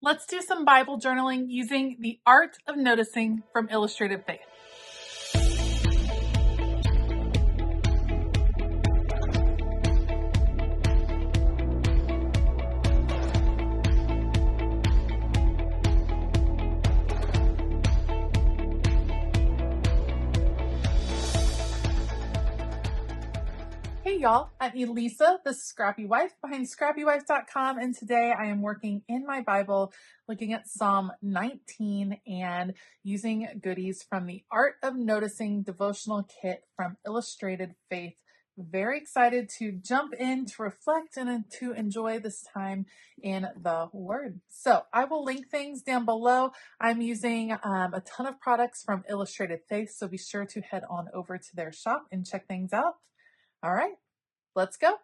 Let's do some Bible journaling using the art of noticing from Illustrated Faith. Hey y'all, I'm Elisa, the ScrappyWife behind ScrappyWife.com, and today I am working in my Bible looking at Psalm 19 and using goodies from the Art of Noticing devotional kit from Illustrated Faith. Very excited to jump in to reflect and to enjoy this time in the Word. So I will link things down below. I'm using a ton of products from Illustrated Faith, so be sure to head on over to their shop and check things out. All right, let's go.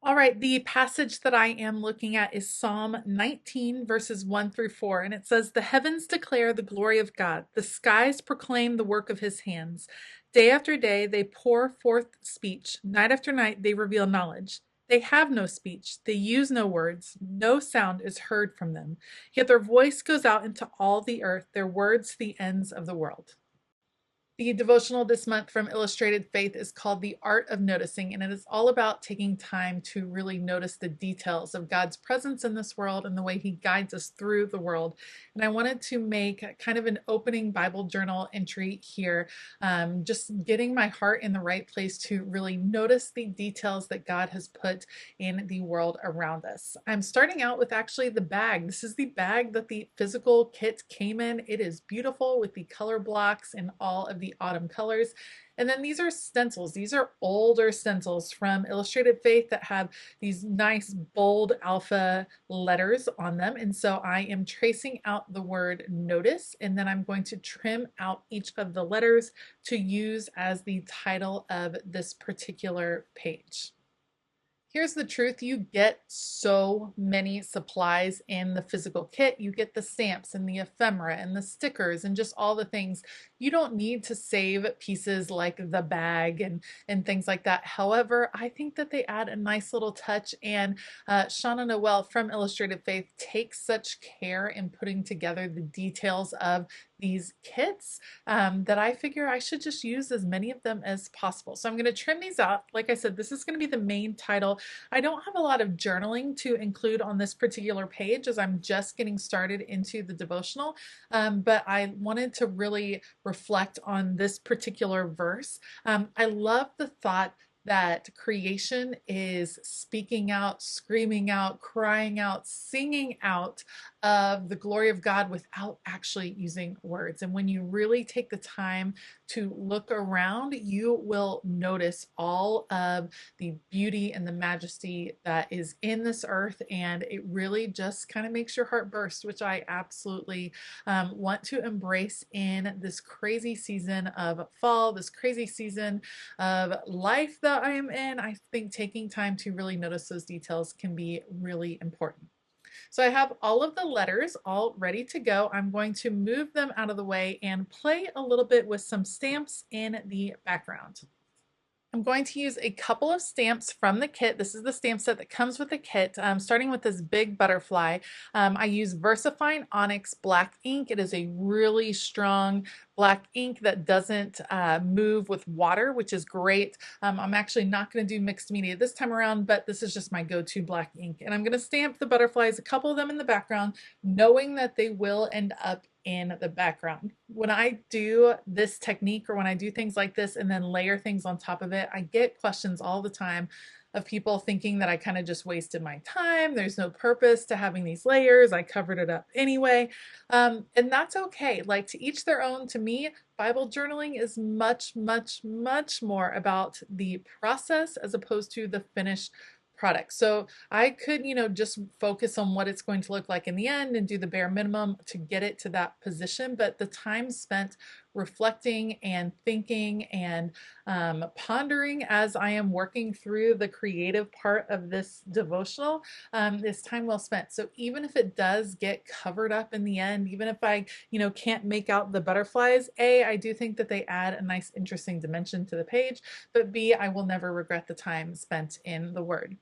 All right, the passage that I am looking at is Psalm 19, verses 1 through 4, and it says, "The heavens declare the glory of God. The skies proclaim the work of his hands. Day after day they pour forth speech. Night after night they reveal knowledge. They have no speech. They use no words. No sound is heard from them. Yet their voice goes out into all the earth, their words to the ends of the world." The devotional this month from Illustrated Faith is called The Art of Noticing, and it is all about taking time to really notice the details of God's presence in this world and the way he guides us through the world. And I wanted to make kind of an opening Bible journal entry here, just getting my heart in the right place to really notice the details that God has put in the world around us. I'm starting out with actually the bag. This is the bag that the physical kit came in. It is beautiful with the color blocks and all of the autumn colors. And then these are stencils. These are older stencils from Illustrated Faith that have these nice bold alpha letters on them. And so I am tracing out the word notice, and then I'm going to trim out each of the letters to use as the title of this particular page. Here's the truth. You get so many supplies in the physical kit. You get the stamps and the ephemera and the stickers and just all the things. You don't need to save pieces like the bag and things like that. However, I think that they add a nice little touch, and Shauna Noel from Illustrated Faith takes such care in putting together the details of these kits that I figure I should just use as many of them as possible. So I'm going to trim these out. Like I said, this is going to be the main title. I don't have a lot of journaling to include on this particular page as I'm just getting started into the devotional, but I wanted to really reflect on this particular verse. I love the thought that creation is speaking out, screaming out, crying out, singing out of the glory of God without actually using words. And when you really take the time to look around, you will notice all of the beauty and the majesty that is in this earth, and it really just kind of makes your heart burst, which I absolutely want to embrace in this crazy season of fall, this crazy season of life that I am in. I think taking time to really notice those details can be really important. So I have all of the letters all ready to go. I'm going to move them out of the way and play a little bit with some stamps in the background. I'm going to use a couple of stamps from the kit. This is the stamp set that comes with the kit, starting with this big butterfly. I use VersaFine Onyx black ink. It is a really strong black ink that doesn't move with water, which is great. I'm actually not going to do mixed media this time around, but this is just my go-to black ink. And I'm going to stamp the butterflies, a couple of them in the background, knowing that they will end up in the background. When I do this technique, or when I do things like this and then layer things on top of it, I get questions all the time of people thinking that I kind of just wasted my time. There's no purpose to having these layers. I covered it up anyway. And that's okay. Like, to each their own. To me, Bible journaling is much, much, much more about the process as opposed to the finished product. So I could, just focus on what it's going to look like in the end and do the bare minimum to get it to that position. But the time spent reflecting and thinking and pondering as I am working through the creative part of this devotional is time well spent. So even if it does get covered up in the end, even if I, can't make out the butterflies, A, I do think that they add a nice, interesting dimension to the page, but B, I will never regret the time spent in the Word.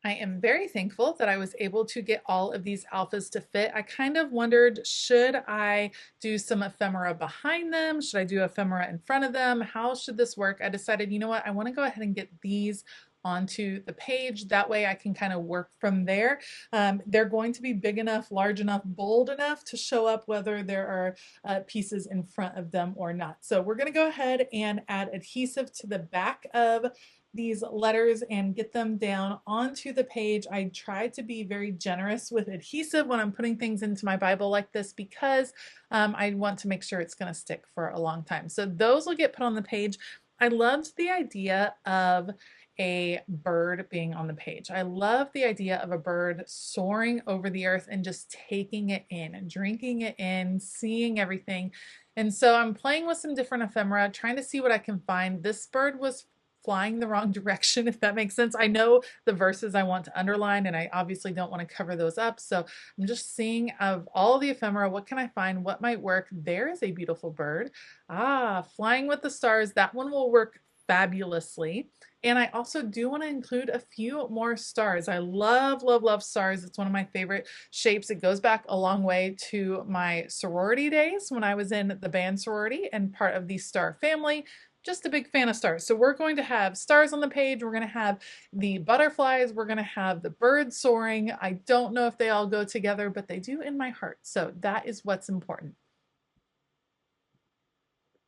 I am very thankful that I was able to get all of these alphas to fit. I kind of wondered, should I do some ephemera behind them? Should I do ephemera in front of them? How should this work? I decided, you know what, I want to go ahead and get these onto the page. That way I can kind of work from there. They're going to be big enough, large enough, bold enough to show up whether there are pieces in front of them or not. So we're going to go ahead and add adhesive to the back of these letters and get them down onto the page. I try to be very generous with adhesive when I'm putting things into my Bible like this because I want to make sure it's going to stick for a long time. So those will get put on the page. I loved the idea of a bird being on the page. I love the idea of a bird soaring over the earth and just taking it in and drinking it in, seeing everything. And so I'm playing with some different ephemera, trying to see what I can find. This bird was flying the wrong direction, if that makes sense. I know the verses I want to underline, and I obviously don't want to cover those up. So I'm just seeing of all the ephemera, what can I find? What might work? There is a beautiful bird. Ah, flying with the stars. That one will work fabulously. And I also do want to include a few more stars. I love, love, love stars. It's one of my favorite shapes. It goes back a long way to my sorority days when I was in the band sorority and part of the star family. Just a big fan of stars. So we're going to have stars on the page. We're going to have the butterflies. We're going to have the birds soaring. I don't know if they all go together, but they do in my heart. So that is what's important.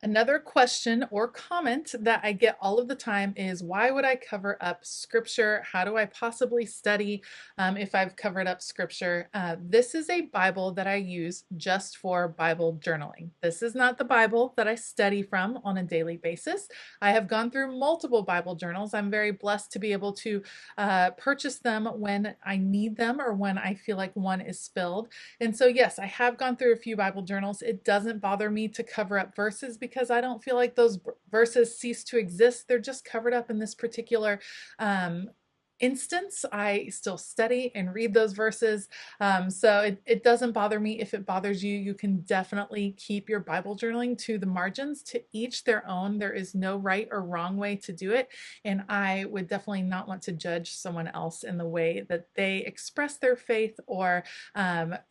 Another question or comment that I get all of the time is, why would I cover up scripture? How do I possibly study if I've covered up scripture? This is a Bible that I use just for Bible journaling. This is not the Bible that I study from on a daily basis. I have gone through multiple Bible journals. I'm very blessed to be able to purchase them when I need them or when I feel like one is spilled. And so yes, I have gone through a few Bible journals. It doesn't bother me to cover up verses because I don't feel like those verses cease to exist. They're just covered up in this particular instance. I still study and read those verses. So it doesn't bother me. If it bothers you, you can definitely keep your Bible journaling to the margins, to each their own. There is no right or wrong way to do it. And I would definitely not want to judge someone else in the way that they express their faith or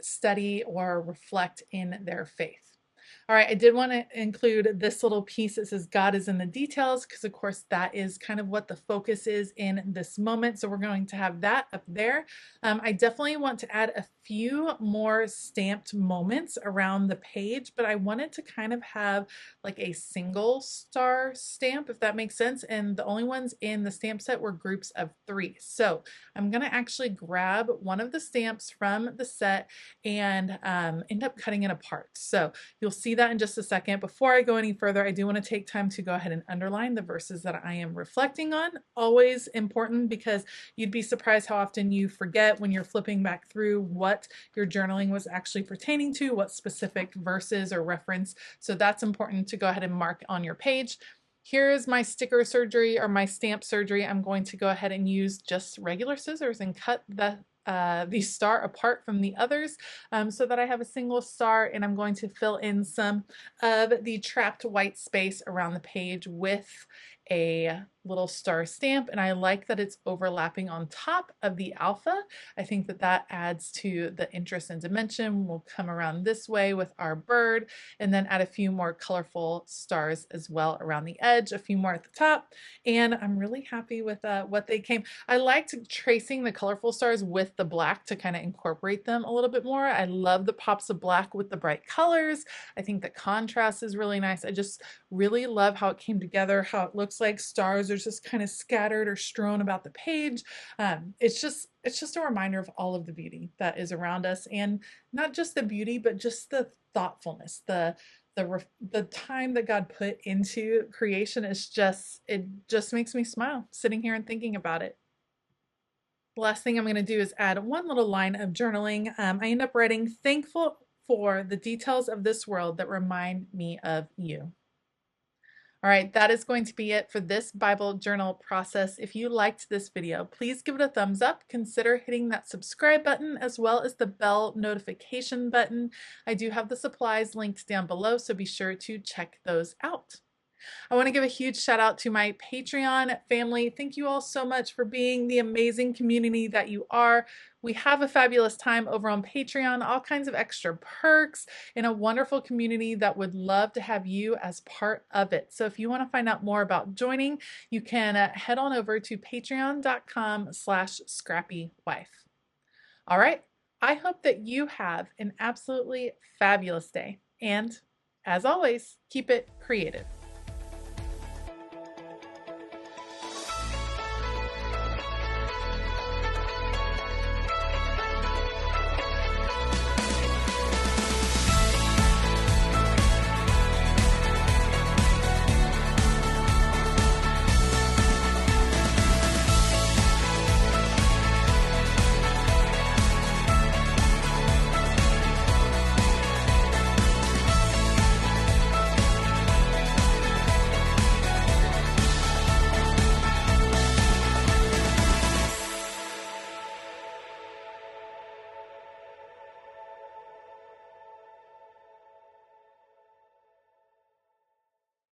study or reflect in their faith. All right, I did want to include this little piece that says God is in the details, because of course that is kind of what the focus is in this moment. So we're going to have that up there. I definitely want to add a few more stamped moments around the page, but I wanted to kind of have like a single star stamp, if that makes sense. And the only ones in the stamp set were groups of 3. So I'm going to actually grab one of the stamps from the set and end up cutting it apart. So you'll see that in just a second. Before I go any further, I do want to take time to go ahead and underline the verses that I am reflecting on. Always important, because you'd be surprised how often you forget when you're flipping back through what your journaling was actually pertaining to, what specific verses or reference. So that's important to go ahead and mark on your page. Here's my sticker surgery or my stamp surgery. I'm going to go ahead and use just regular scissors and cut the star apart from the others so that I have a single star, and I'm going to fill in some of the trapped white space around the page with a little star stamp, and I like that it's overlapping on top of the alpha. I think that that adds to the interest and dimension. We'll come around this way with our bird and then add a few more colorful stars as well around the edge, a few more at the top, and I'm really happy with what they came. I liked tracing the colorful stars with the black to kind of incorporate them a little bit more. I love the pops of black with the bright colors. I think the contrast is really nice. I just really love how it came together, how it looks like stars are just kind of scattered or strewn about the page. It's just a reminder of all of the beauty that is around us, and not just the beauty, but just the thoughtfulness, the time that God put into creation it just makes me smile sitting here and thinking about it. The last thing I'm going to do is add one little line of journaling. I end up writing, "Thankful for the details of this world that remind me of you." All right, that is going to be it for this Bible journal process. If you liked this video, please give it a thumbs up. Consider hitting that subscribe button as well as the bell notification button. I do have the supplies linked down below, so be sure to check those out. I want to give a huge shout out to my Patreon family. Thank you all so much for being the amazing community that you are. We have a fabulous time over on Patreon, all kinds of extra perks in a wonderful community that would love to have you as part of it. So if you want to find out more about joining, you can head on over to patreon.com/scrappywife. All right. I hope that you have an absolutely fabulous day. And as always, keep it creative.